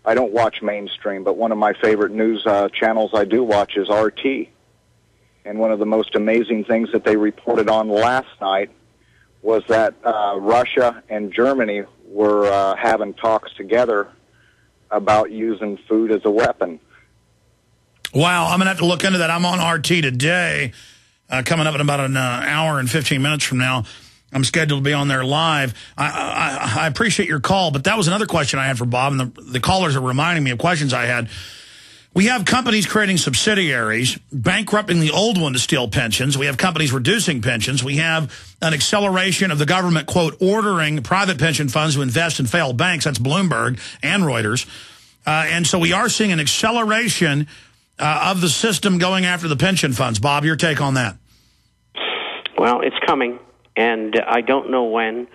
I don't watch mainstream, but one of my favorite news channels I do watch is RT. And one of the most amazing things that they reported on last night was that Russia and Germany were having talks together about using food as a weapon. Wow, I'm going to have to look into that. I'm on RT today, coming up in about an hour and 15 minutes from now. I'm scheduled to be on there live. I appreciate your call, but that was another question I had for Bob, and the callers are reminding me of questions I had. We have companies creating subsidiaries, bankrupting the old one to steal pensions. We have companies reducing pensions. We have an acceleration of the government, quote, ordering private pension funds to invest in failed banks. That's Bloomberg and Reuters. And so we are seeing an acceleration of the system going after the pension funds. Bob, your take on that? Well, it's coming, and I don't know when.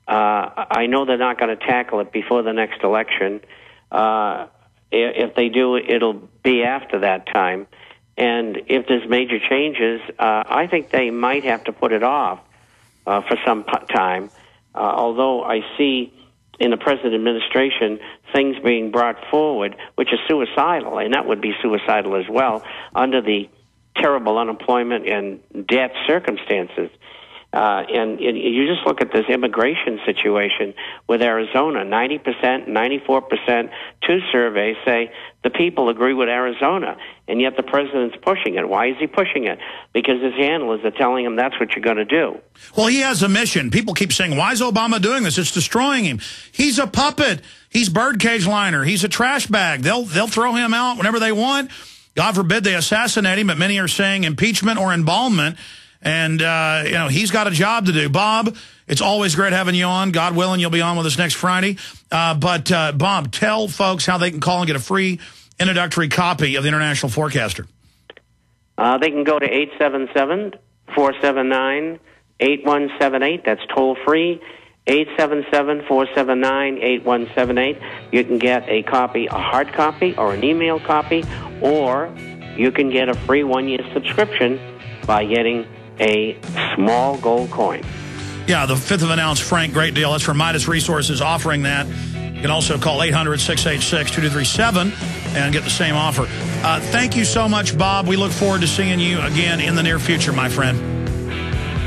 I know they're not going to tackle it before the next election. If they do, it'll be after that time. And if there's major changes, I think they might have to put it off for some time. Although I see in the present administration things being brought forward which are suicidal, and that would be suicidal as well under the terrible unemployment and debt circumstances. And you just look at this immigration situation with Arizona. 90%, 94%, two surveys say the people agree with Arizona, and yet the president's pushing it. Why is he pushing it? Because his handlers are telling him that's what you're going to do. Well, he has a mission. People keep saying, why is Obama doing this? It's destroying him. He's a puppet. He's birdcage liner. He's a trash bag. They'll throw him out whenever they want. God forbid they assassinate him, but many are saying impeachment or embalmment. And, he's got a job to do. Bob, it's always great having you on. God willing, you'll be on with us next Friday. But Bob, tell folks how they can call and get a free introductory copy of the International Forecaster. They can go to 877-479-8178. That's toll free. 877-479-8178. You can get a copy, a hard copy, or an email copy, or you can get a free 1-year subscription by getting a small gold coin. Yeah, the fifth of an ounce Frank, great deal. That's from Midas Resources offering that. You can also call 800-686-2237 and get the same offer. Thank you so much, Bob. We look forward to seeing you again in the near future, my friend.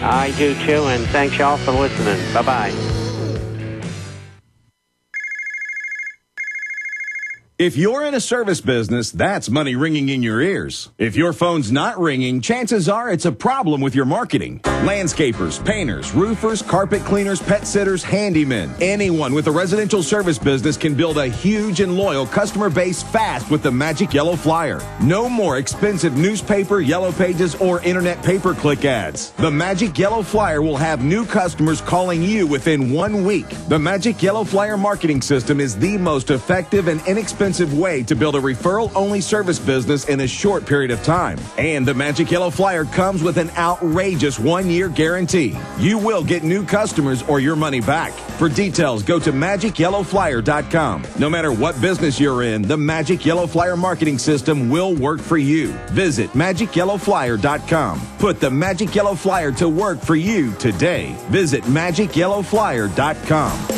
I do too, and thanks y'all for listening. Bye-bye. If you're in a service business, that's money ringing in your ears. If your phone's not ringing, chances are it's a problem with your marketing. Landscapers, painters, roofers, carpet cleaners, pet sitters, handymen. Anyone with a residential service business can build a huge and loyal customer base fast with the Magic Yellow Flyer. No more expensive newspaper, yellow pages, or internet pay-per-click ads. The Magic Yellow Flyer will have new customers calling you within 1 week. The Magic Yellow Flyer marketing system is the most effective and inexpensive way to build a referral-only service business in a short period of time. And the Magic Yellow Flyer comes with an outrageous 1-year guarantee. You will get new customers or your money back. For details, go to MagicYellowFlyer.com. No matter what business you're in, the Magic Yellow Flyer marketing system will work for you. Visit MagicYellowFlyer.com. Put the Magic Yellow Flyer to work for you today. Visit MagicYellowFlyer.com.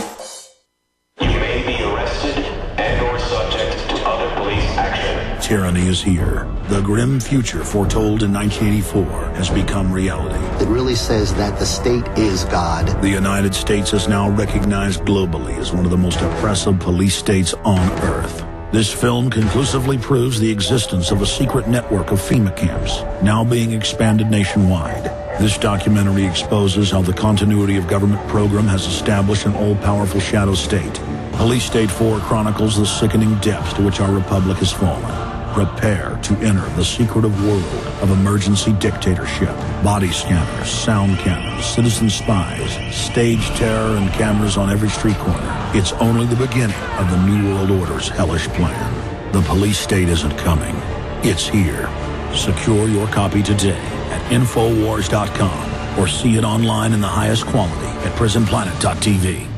Tyranny is here. The grim future foretold in 1984 has become reality. It really says that the state is God. The United States is now recognized globally as one of the most oppressive police states on Earth. This film conclusively proves the existence of a secret network of FEMA camps, now being expanded nationwide. This documentary exposes how the continuity of government program has established an all-powerful shadow state. Police State 4 chronicles the sickening depths to which our republic has fallen. Prepare to enter the secretive world of emergency dictatorship. Body scanners, sound cannons, citizen spies, stage terror, and cameras on every street corner. It's only the beginning of the New World Order's hellish plan. The police state isn't coming. It's here. Secure your copy today at Infowars.com or see it online in the highest quality at PrisonPlanet.tv.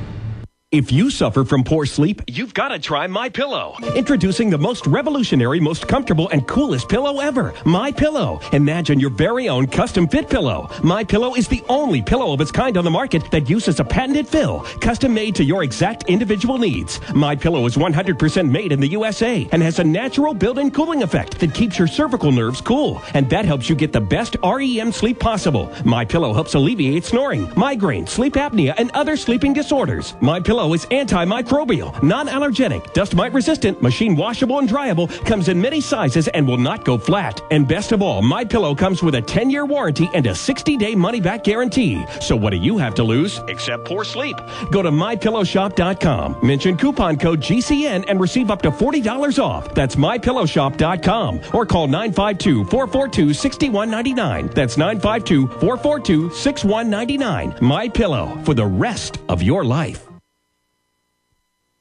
If you suffer from poor sleep, you've got to try MyPillow. Introducing the most revolutionary, most comfortable, and coolest pillow ever, MyPillow. Imagine your very own custom-fit pillow. MyPillow is the only pillow of its kind on the market that uses a patented fill, custom-made to your exact individual needs. MyPillow is 100% made in the USA and has a natural built-in cooling effect that keeps your cervical nerves cool, and that helps you get the best REM sleep possible. MyPillow helps alleviate snoring, migraine, sleep apnea, and other sleeping disorders. MyPillow is antimicrobial, non-allergenic, dust mite resistant, machine washable and dryable, comes in many sizes and will not go flat. And best of all, MyPillow comes with a 10-year warranty and a 60-day money-back guarantee. So what do you have to lose except poor sleep? Go to MyPillowShop.com, mention coupon code GCN and receive up to $40 off. That's MyPillowShop.com or call 952-442-6199. That's 952-442-6199. MyPillow, for the rest of your life.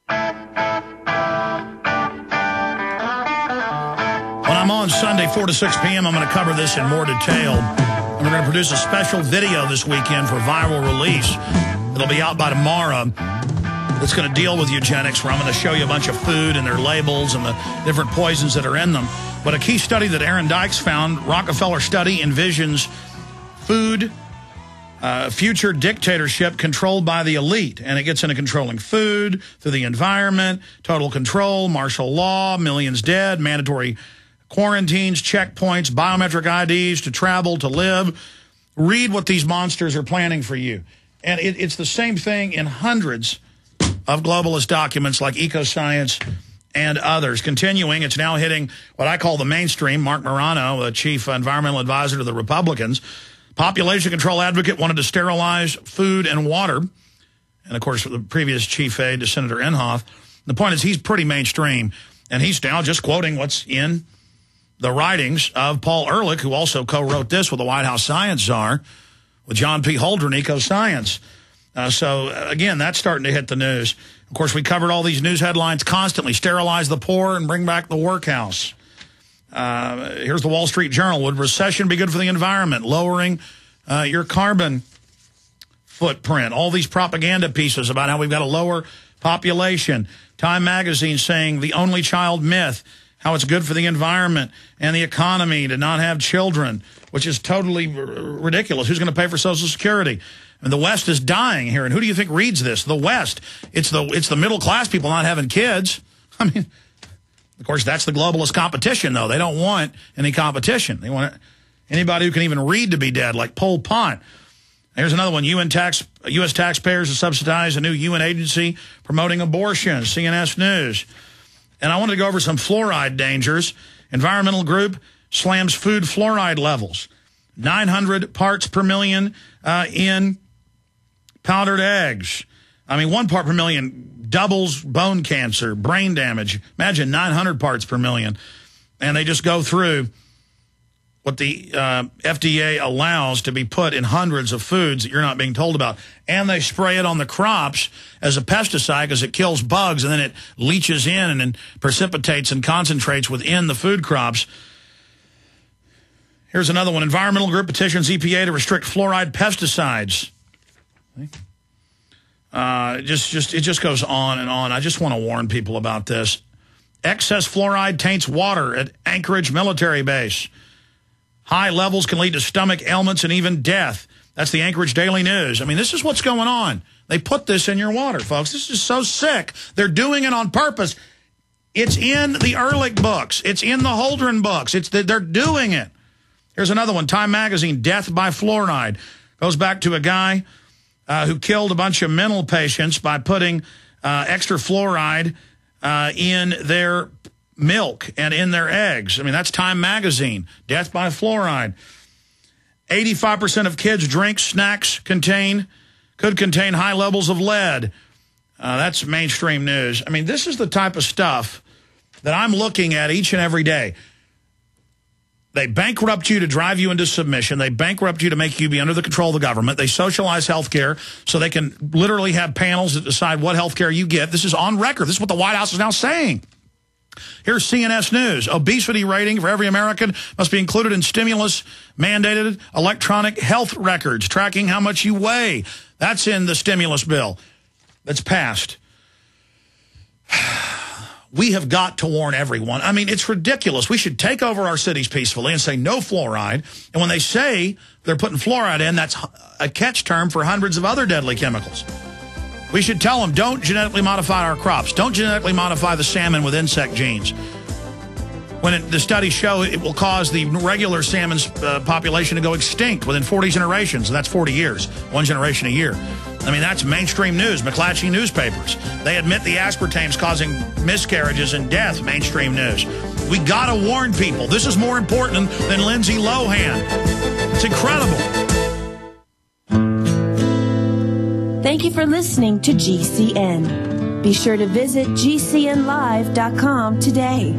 When I'm on Sunday, 4 to 6 p.m., I'm going to cover this in more detail. And we're going to produce a special video this weekend for viral release. It'll be out by tomorrow. It's going to deal with eugenics, where I'm going to show you a bunch of food and their labels and the different poisons that are in them. But a key study that Aaron Dykes found, Rockefeller study, envisions food future dictatorship controlled by the elite. And it gets into controlling food through the environment, total control, martial law, millions dead, mandatory quarantines, checkpoints, biometric IDs to travel, to live. Read what these monsters are planning for you. And it's the same thing in hundreds of globalist documents like Ecoscience and others. Continuing, it's now hitting what I call the mainstream. Mark Morano, the chief environmental advisor to the Republicans, population control advocate, wanted to sterilize food and water. And, of course, the previous chief aide to Senator Inhofe. The point is he's pretty mainstream, and he's now just quoting what's in the writings of Paul Ehrlich, who also co-wrote this with the White House science czar, with John P. Holdren, Ecoscience. So, again, that's starting to hit the news. Of course, we covered all these news headlines constantly. Sterilize the poor and bring back the workhouse. Here's the Wall Street Journal. Would recession be good for the environment? Lowering your carbon footprint. All these propaganda pieces about how we've got a lower population. Time magazine saying the only child myth, how it's good for the environment and the economy to not have children, which is totally ridiculous. Who's going to pay for Social Security? And the West is dying here. And who do you think reads this? The West. It's the middle class people not having kids. I mean, of course, that's the globalist competition, though. They don't want any competition. They want anybody who can even read to be dead, like Pol Pot. Here's another one. U.S. taxpayers to subsidize a new UN agency promoting abortion. CNS News. And I wanted to go over some fluoride dangers. Environmental group slams food fluoride levels. 900 parts per million in powdered eggs. I mean, 1 part per million doubles bone cancer, brain damage. Imagine 900 parts per million. And they just go through what the FDA allows to be put in hundreds of foods that you're not being told about. And they spray it on the crops as a pesticide because it kills bugs, and then it leaches in and then precipitates and concentrates within the food crops. Here's another one. Environmental group petitions EPA to restrict fluoride pesticides. It just goes on and on. I just want to warn people about this. Excess fluoride taints water at Anchorage military base. High levels can lead to stomach ailments and even death. That's the Anchorage Daily News. I mean, this is what's going on. They put this in your water, folks. This is so sick. They're doing it on purpose. It's in the Ehrlich books. It's in the Holdren books. They're doing it. Here's another one. Time magazine, Death by Fluoride. Goes back to a guy who killed a bunch of mental patients by putting extra fluoride in their milk and in their eggs. I mean, that's Time magazine. Death by fluoride. 85% of kids' drinks, snacks could contain high levels of lead. That's mainstream news. I mean, this is the type of stuff that I'm looking at each and every day. They bankrupt you to drive you into submission. They bankrupt you to make you be under the control of the government. They socialize health care so they can literally have panels that decide what health care you get. This is on record. This is what the White House is now saying. Here's CNS News. Obesity rating for every American must be included in stimulus-mandated electronic health records, tracking how much you weigh. That's in the stimulus bill. that's passed, we have got to warn everyone. I mean, it's ridiculous. We should take over our cities peacefully and say no fluoride. And when they say they're putting fluoride in, that's a catch term for hundreds of other deadly chemicals. We should tell them, don't genetically modify our crops. Don't genetically modify the salmon with insect genes. When the studies show it will cause the regular salmon's population to go extinct within 40 generations. And that's 40 years, one generation a year. I mean, that's mainstream news, McClatchy newspapers. They admit the aspartame's causing miscarriages and death, mainstream news. We got to warn people. This is more important than Lindsay Lohan. It's incredible. Thank you for listening to GCN. Be sure to visit GCNlive.com today.